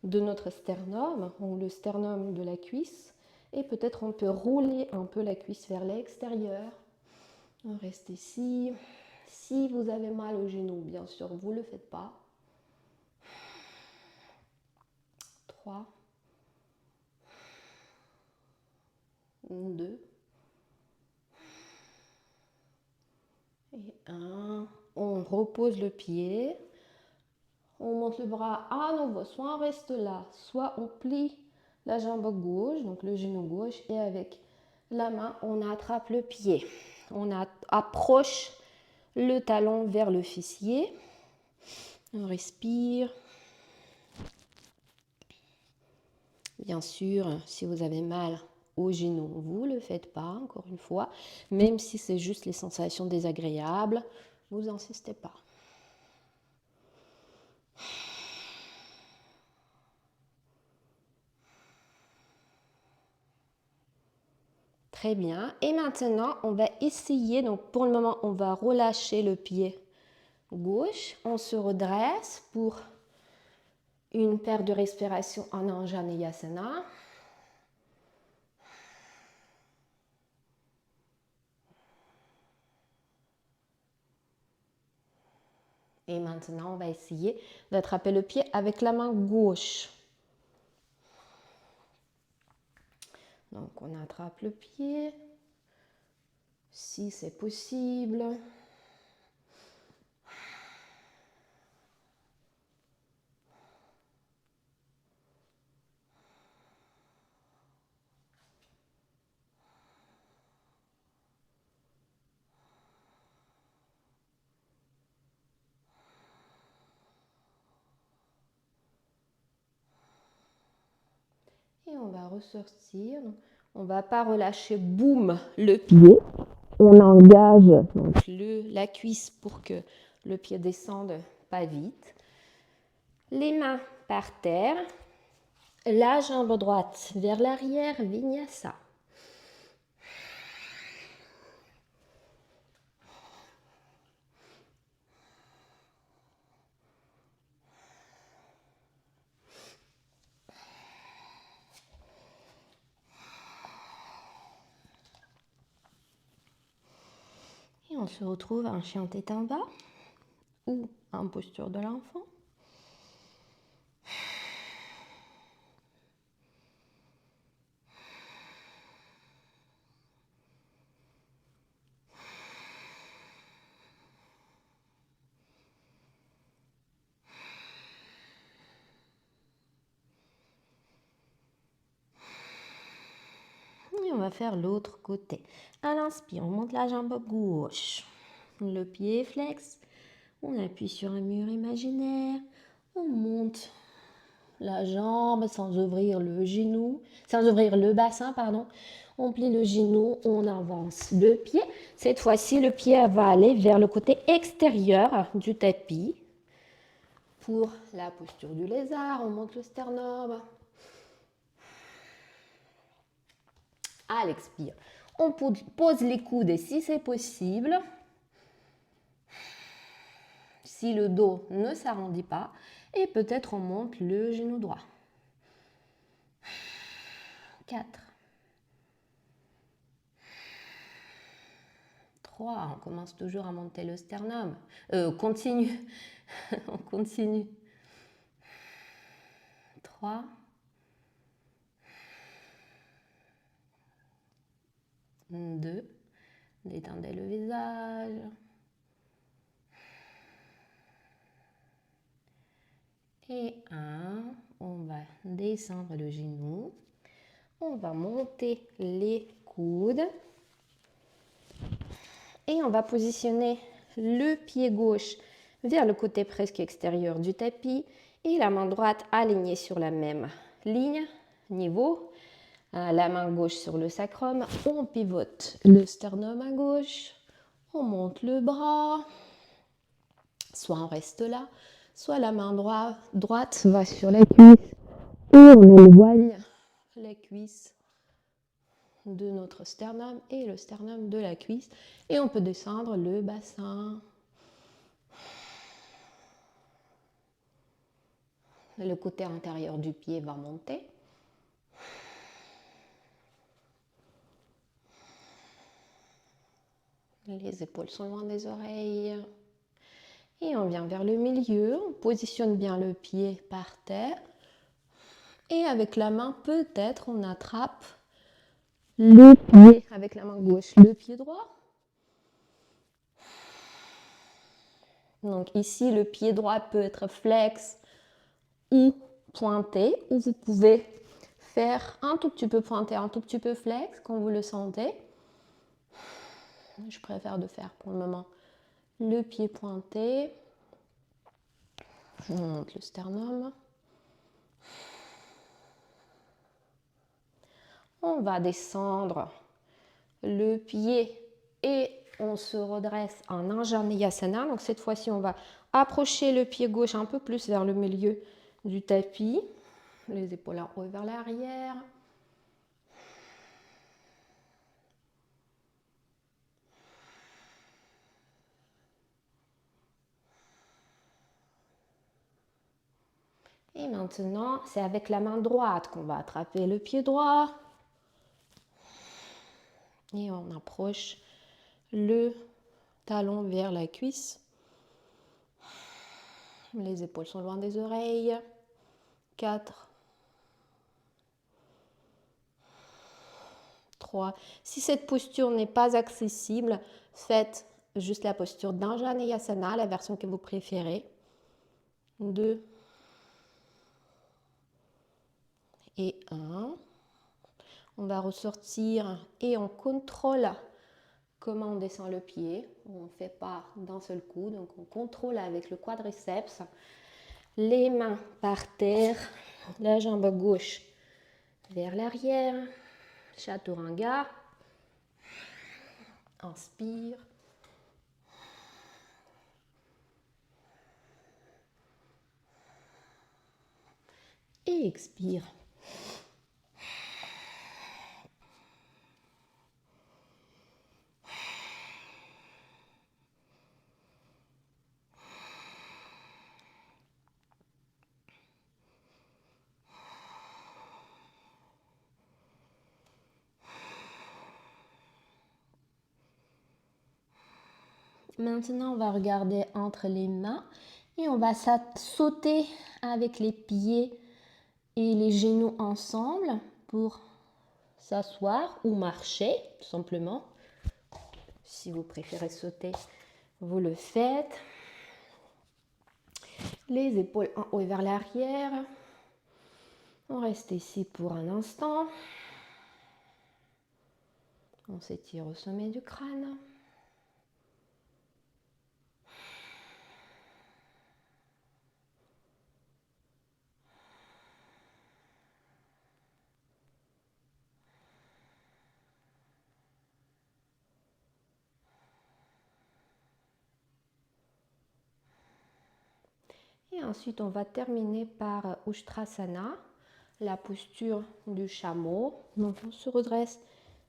de notre sternum, ou le sternum de la cuisse, et peut-être on peut rouler un peu la cuisse vers l'extérieur. On reste ici. Si vous avez mal au genou, bien sûr, vous ne le faites pas. 3, 2, et 1. On repose le pied. On monte le bras à nouveau. Soit on reste là, soit on plie la jambe gauche, donc le genou gauche, et avec la main, on attrape le pied. On approche le talon vers le fessier. On respire. Bien sûr, si vous avez mal au genou, vous ne le faites pas, encore une fois. Même si c'est juste les sensations désagréables, vous n'insistez pas. Très bien. Et maintenant, on va essayer, donc pour le moment, on va relâcher le pied gauche. On se redresse pour une paire de respirations en Anjaneyasana. Et maintenant, on va essayer d'attraper le pied avec la main gauche. Donc, on attrape le pied, si c'est possible. Et on va ressortir. On ne va pas relâcher, boum, le pied. On engage donc, la cuisse pour que le pied descende pas vite. Les mains par terre. La jambe droite vers l'arrière, Vinyasa. Et on se retrouve en chien tête en bas ou en posture de l'enfant. Et on va faire l'autre côté. À l'inspire, on monte la jambe gauche. Le pied flex. On appuie sur un mur imaginaire. On monte la jambe sans ouvrir le genou, sans ouvrir le bassin, pardon. On plie le genou, on avance le pied. Cette fois-ci, le pied va aller vers le côté extérieur du tapis. Pour la posture du lézard, on monte le sternum. À l'expire, on pose les coudes si c'est possible. Si le dos ne s'arrondit pas, et peut-être on monte le genou droit. 4. 3. On commence toujours à monter le sternum. Continue. On continue. 3. 2. Détendez le visage. Et 1. On va descendre le genou. On va monter les coudes. Et on va positionner le pied gauche vers le côté presque extérieur du tapis et la main droite alignée sur la même ligne, niveau. La main gauche sur le sacrum, on pivote le sternum à gauche, on monte le bras, soit on reste là, soit la main droite va sur la cuisse et on éloigne la cuisse de notre sternum et le sternum de la cuisse. Et on peut descendre le bassin. Le côté intérieur du pied va monter. Les épaules sont loin des oreilles. Et on vient vers le milieu. On positionne bien le pied par terre. Et avec la main, peut-être, on attrape le pied avec la main gauche, le pied droit. Donc ici, le pied droit peut être flex ou pointé, ou vous pouvez faire un tout petit peu pointé, un tout petit peu flex quand vous le sentez. Je préfère de faire pour le moment le pied pointé. Je monte le sternum. On va descendre le pied et on se redresse en Anjaneyasana. Donc cette fois-ci, on va approcher le pied gauche un peu plus vers le milieu du tapis. Les épaules en haut vers l'arrière. Et maintenant, c'est avec la main droite qu'on va attraper le pied droit. Et on approche le talon vers la cuisse. Les épaules sont loin des oreilles. 4, 3. Si cette posture n'est pas accessible, faites juste la posture d'Anjaneyasana, la version que vous préférez. 2 et 1. On va ressortir et on contrôle comment on descend le pied. On ne fait pas d'un seul coup, donc on contrôle avec le quadriceps. Les mains par terre, la jambe gauche vers l'arrière, chaturanga. Inspire. Et expire. Maintenant, on va regarder entre les mains et on va sauter avec les pieds et les genoux ensemble pour s'asseoir ou marcher, tout simplement. Si vous préférez sauter, vous le faites. Les épaules en haut et vers l'arrière. On reste ici pour un instant. On s'étire au sommet du crâne. Et ensuite, on va terminer par Ustrasana, la posture du chameau. Donc, on se redresse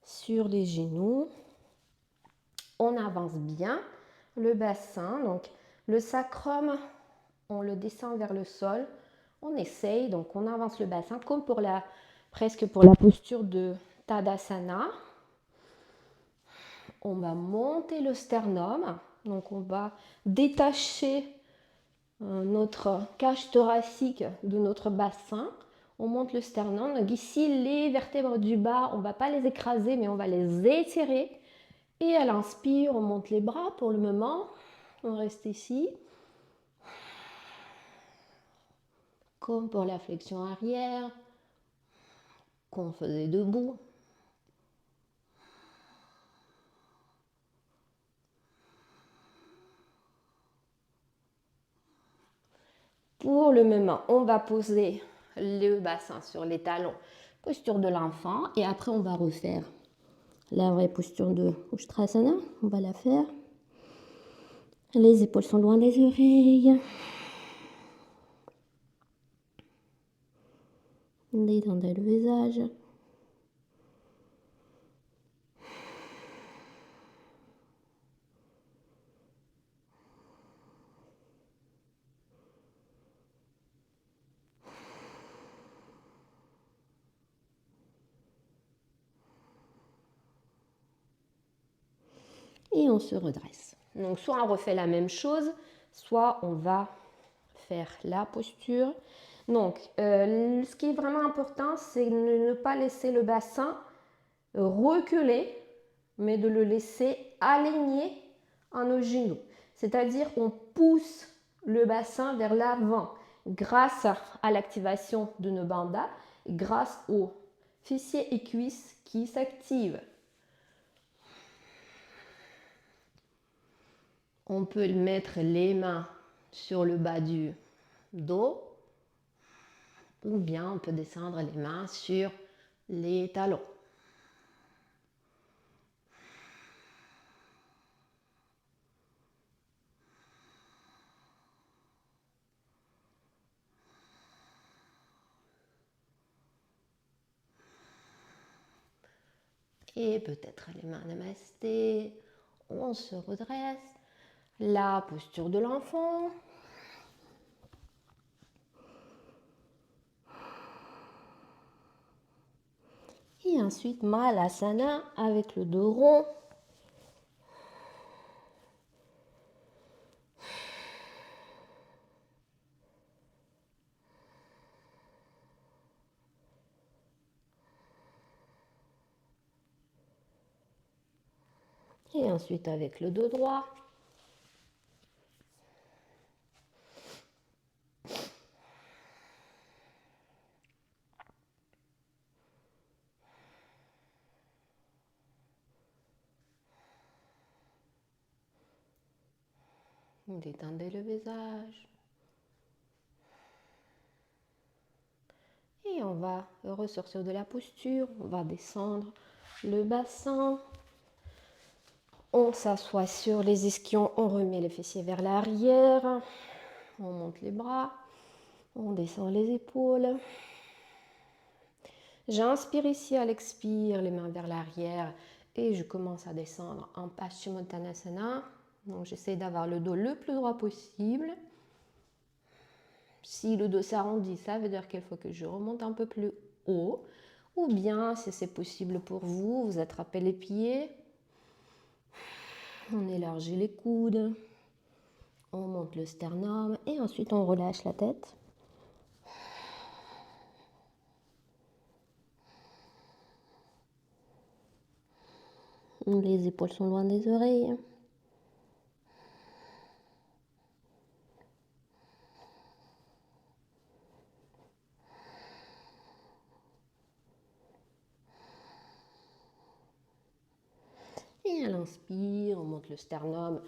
sur les genoux. On avance bien le bassin. Donc, le sacrum, on le descend vers le sol. On essaye, donc on avance le bassin comme presque pour la posture de Tadasana. On va monter le sternum. Donc, on va détacher notre cage thoracique de notre bassin. On monte le sternum. Donc ici, les vertèbres du bas, on ne va pas les écraser, mais on va les étirer. Et à l'inspire, on monte les bras pour le moment. On reste ici. Comme pour la flexion arrière, qu'on faisait debout. Pour le moment, on va poser le bassin sur les talons, posture de l'enfant. Et après, on va refaire la vraie posture de Ustrasana. On va la faire. Les épaules sont loin des oreilles. Détendez le visage. et on se redresse. Donc soit on refait la même chose, soit on va faire la posture. Donc ce qui est vraiment important, c'est de ne pas laisser le bassin reculer, mais de le laisser aligné à nos genoux. C'est-à-dire on pousse le bassin vers l'avant grâce à l'activation de nos bandas, grâce aux fessiers et cuisses qui s'activent. On peut mettre les mains sur le bas du dos ou bien on peut descendre les mains sur les talons. Et peut-être les mains namasté, on se redresse, la posture de l'enfant. Et ensuite Malasana avec le dos rond. Et ensuite avec le dos droit. Détendez le visage. Et on va ressortir de la posture. On va descendre le bassin. On s'assoit sur les ischions. On remet les fessiers vers l'arrière. On monte les bras. On descend les épaules. J'inspire ici à l'expire, les mains vers l'arrière. Et je commence à descendre en Paschimottanasana. Donc j'essaie d'avoir le dos le plus droit possible. Si le dos s'arrondit, ça veut dire qu'il faut que je remonte un peu plus haut. Ou bien, si c'est possible pour vous, vous attrapez les pieds. On élargit les coudes. On monte le sternum. Et ensuite, on relâche la tête. Les épaules sont loin des oreilles. Et à l'inspire, on monte le sternum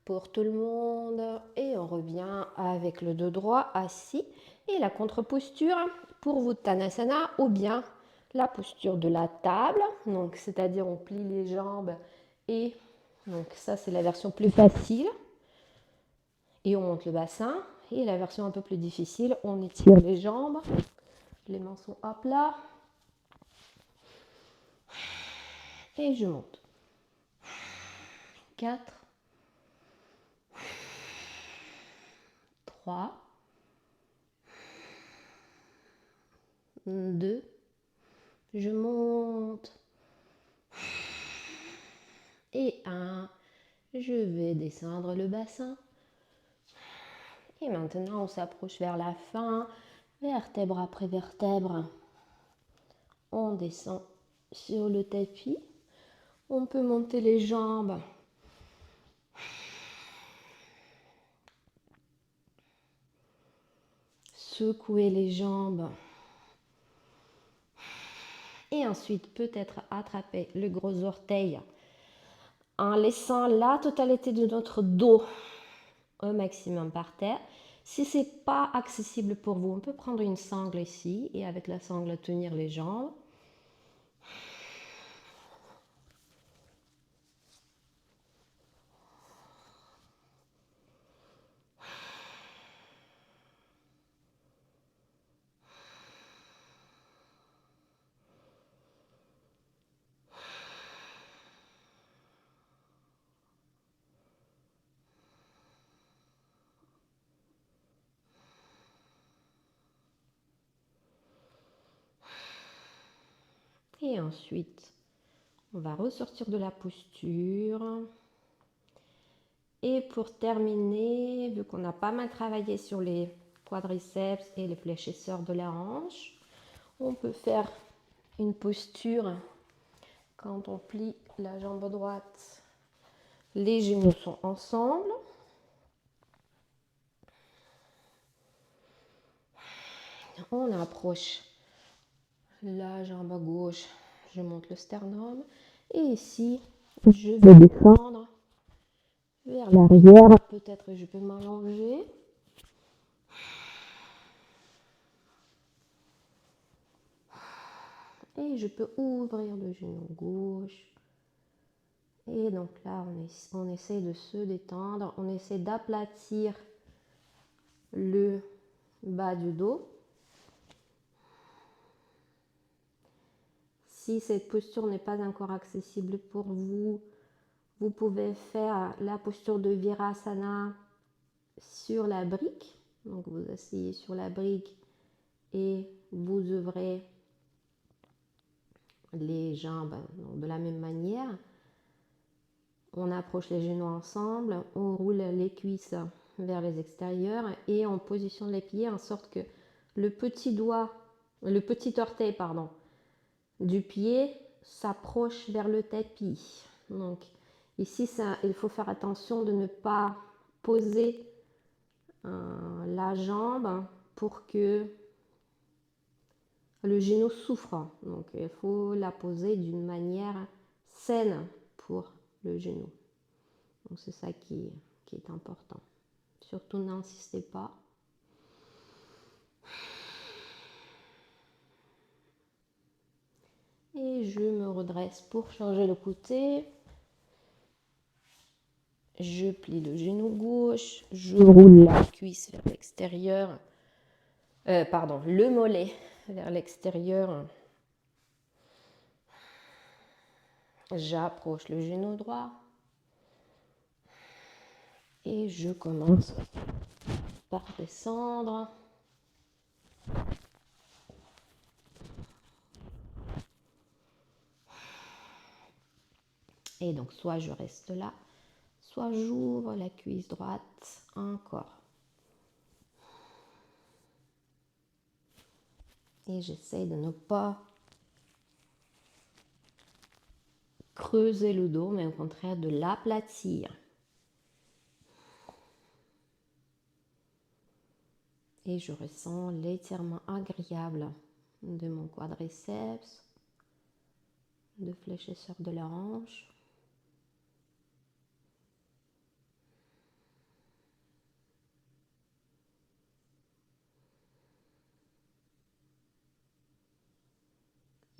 pour tout le monde. Et on revient avec le dos droit assis. Et la contre-posture pour Uttanasana ou bien la posture de la table. Donc, c'est-à-dire on plie les jambes et donc ça c'est la version plus facile. Et on monte le bassin. Et la version un peu plus difficile, on étire les jambes. Les mains sont à plat. Et je monte. 4, 3, 2, je monte. Et 1, je vais descendre le bassin. Et maintenant, on s'approche vers la fin, vertèbre après vertèbre. On descend sur le tapis. On peut monter les jambes. Secouer les jambes. Et ensuite, peut-être attraper le gros orteil en laissant la totalité de notre dos au maximum par terre. Si ce n'est pas accessible pour vous, on peut prendre une sangle ici et avec la sangle tenir les jambes. Et ensuite, on va ressortir de la posture. Et pour terminer, vu qu'on a pas mal travaillé sur les quadriceps et les fléchisseurs de la hanche, on peut faire une posture quand on plie la jambe droite, les genoux sont ensemble. On approche la jambe gauche, je monte le sternum et ici je vais descendre vers l'arrière. Peut-être je peux m'allonger. Et je peux ouvrir le genou gauche. Et donc là, on essaie de se détendre. On essaie d'aplatir le bas du dos. Si cette posture n'est pas encore accessible pour vous, vous pouvez faire la posture de Virasana sur la brique. Donc vous asseyez sur la brique et vous ouvrez les jambes de la même manière. On approche les genoux ensemble, on roule les cuisses vers les extérieurs et on positionne les pieds en sorte que le petit orteil du pied s'approche vers le tapis. Donc ici, il faut faire attention de ne pas poser la jambe pour que le genou souffre. Donc il faut la poser d'une manière saine pour le genou. Donc c'est ça qui est important. Surtout n'insistez pas. Et je me redresse pour changer le côté. Je plie le genou gauche, je roule la cuisse vers l'extérieur. Le mollet vers l'extérieur. J'approche le genou droit. Et je commence par descendre. Et donc, soit je reste là, soit j'ouvre la cuisse droite encore. Et j'essaie de ne pas creuser le dos, mais au contraire de l'aplatir. Et je ressens l'étirement agréable de mon quadriceps, de fléchisseur de la hanche.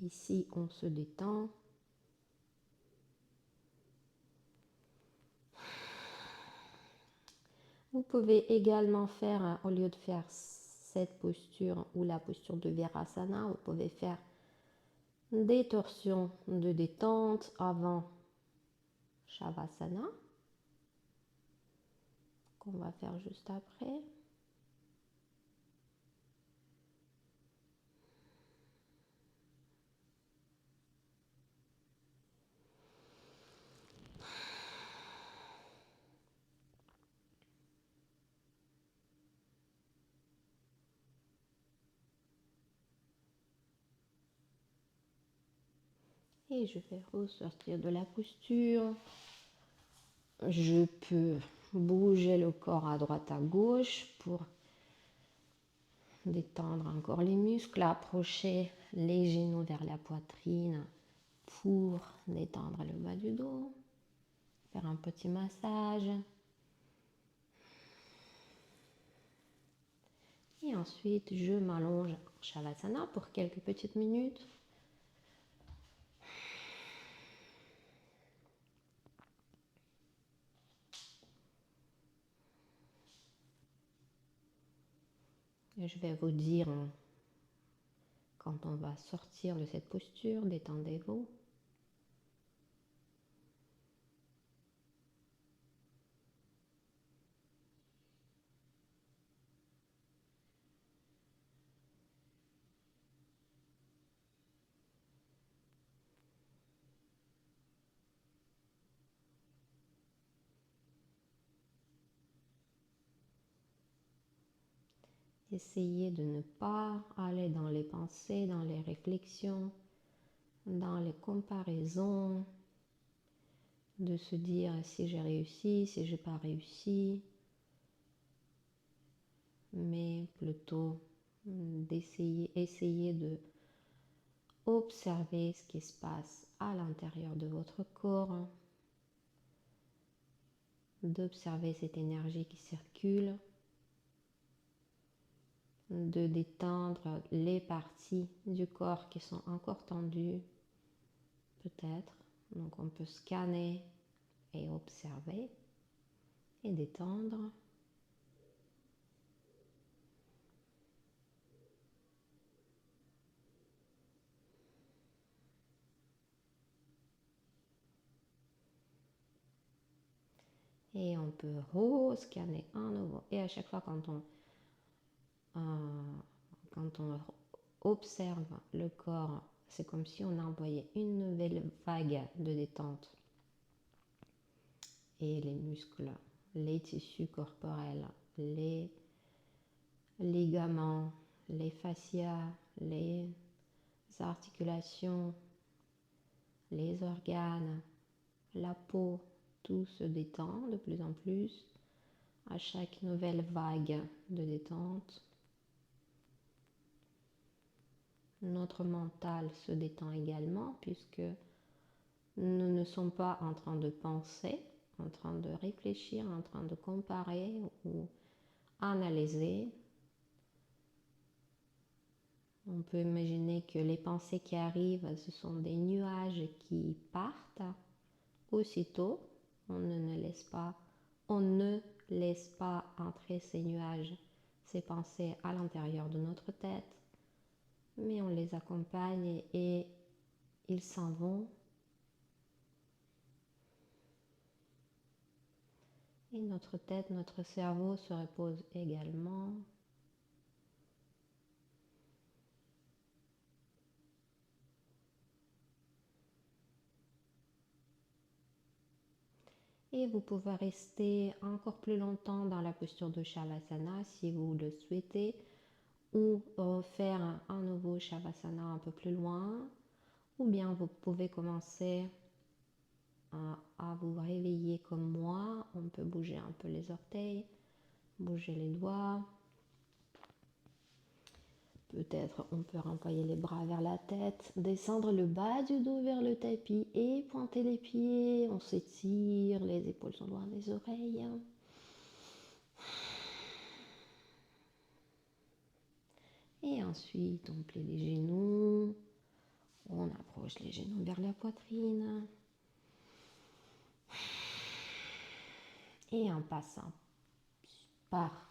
Ici, on se détend. Vous pouvez également faire, au lieu de faire cette posture ou la posture de Virasana, vous pouvez faire des torsions de détente avant Shavasana, qu'on va faire juste après. Et je vais ressortir de la posture. Je peux bouger le corps à droite à gauche pour détendre encore les muscles, approcher les genoux vers la poitrine pour détendre le bas du dos, faire un petit massage. Et ensuite, je m'allonge en Shavasana pour quelques petites minutes. Et je vais vous dire quand on va sortir de cette posture, détendez-vous. Essayez de ne pas aller dans les pensées, dans les réflexions, dans les comparaisons, de se dire si j'ai réussi, si j'ai pas réussi, mais plutôt essayer de observer ce qui se passe à l'intérieur de votre corps, d'observer cette énergie qui circule, de détendre les parties du corps qui sont encore tendues, peut-être. Donc on peut scanner et observer et détendre. Et on peut re-scanner à nouveau. Et à chaque fois quand on observe le corps, c'est comme si on envoyait une nouvelle vague de détente. Et les muscles, les tissus corporels, les ligaments, les fascias, les articulations, les organes, la peau, tout se détend de plus en plus à chaque nouvelle vague de détente. Notre mental se détend également puisque nous ne sommes pas en train de penser, en train de réfléchir, en train de comparer ou analyser. On peut imaginer que les pensées qui arrivent, ce sont des nuages qui partent aussitôt. On ne laisse pas entrer ces nuages, ces pensées à l'intérieur de notre tête, mais on les accompagne et ils s'en vont. Et notre tête, notre cerveau se repose également. Et vous pouvez rester encore plus longtemps dans la posture de Shavasana si vous le souhaitez, ou faire un nouveau Shavasana un peu plus loin, ou bien vous pouvez commencer à vous réveiller comme moi. On peut bouger un peu les orteils, bouger les doigts. Peut-être on peut renvoyer les bras vers la tête, descendre le bas du dos vers le tapis et pointer les pieds. On s'étire, les épaules sont loin des oreilles. Et ensuite, on plie les genoux. On approche les genoux vers la poitrine. Et en passant par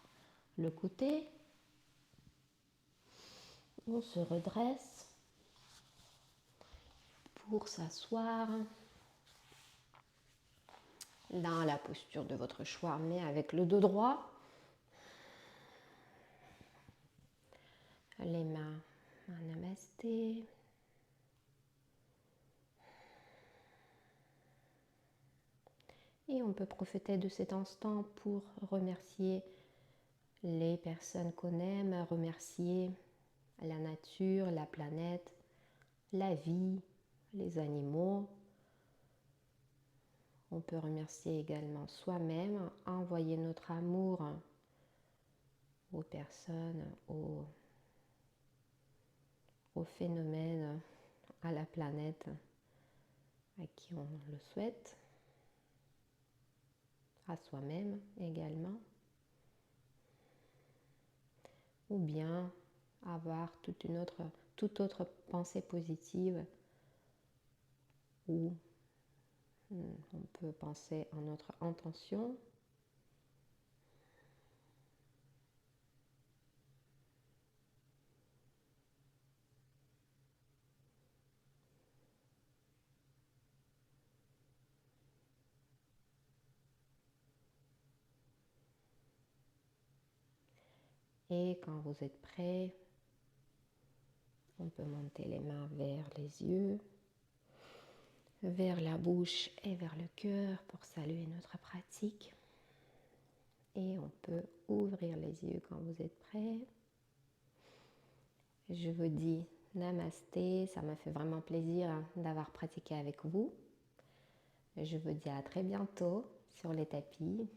le côté, on se redresse pour s'asseoir dans la posture de votre choix, mais avec le dos droit. Les mains en namasté. Et on peut profiter de cet instant pour remercier les personnes qu'on aime, remercier la nature, la planète, la vie, les animaux. On peut remercier également soi-même, envoyer notre amour aux personnes, aux phénomènes, à la planète à qui on le souhaite, à soi-même également, ou bien avoir toute autre pensée positive où on peut penser à notre intention. Et quand vous êtes prêt, on peut monter les mains vers les yeux, vers la bouche et vers le cœur pour saluer notre pratique. Et on peut ouvrir les yeux quand vous êtes prêt. Je vous dis namasté, ça m'a fait vraiment plaisir d'avoir pratiqué avec vous. Je vous dis à très bientôt sur les tapis.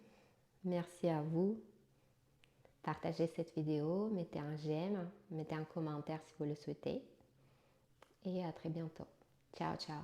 Merci à vous. Partagez cette vidéo, mettez un j'aime, mettez un commentaire si vous le souhaitez. Et à très bientôt. Ciao, ciao.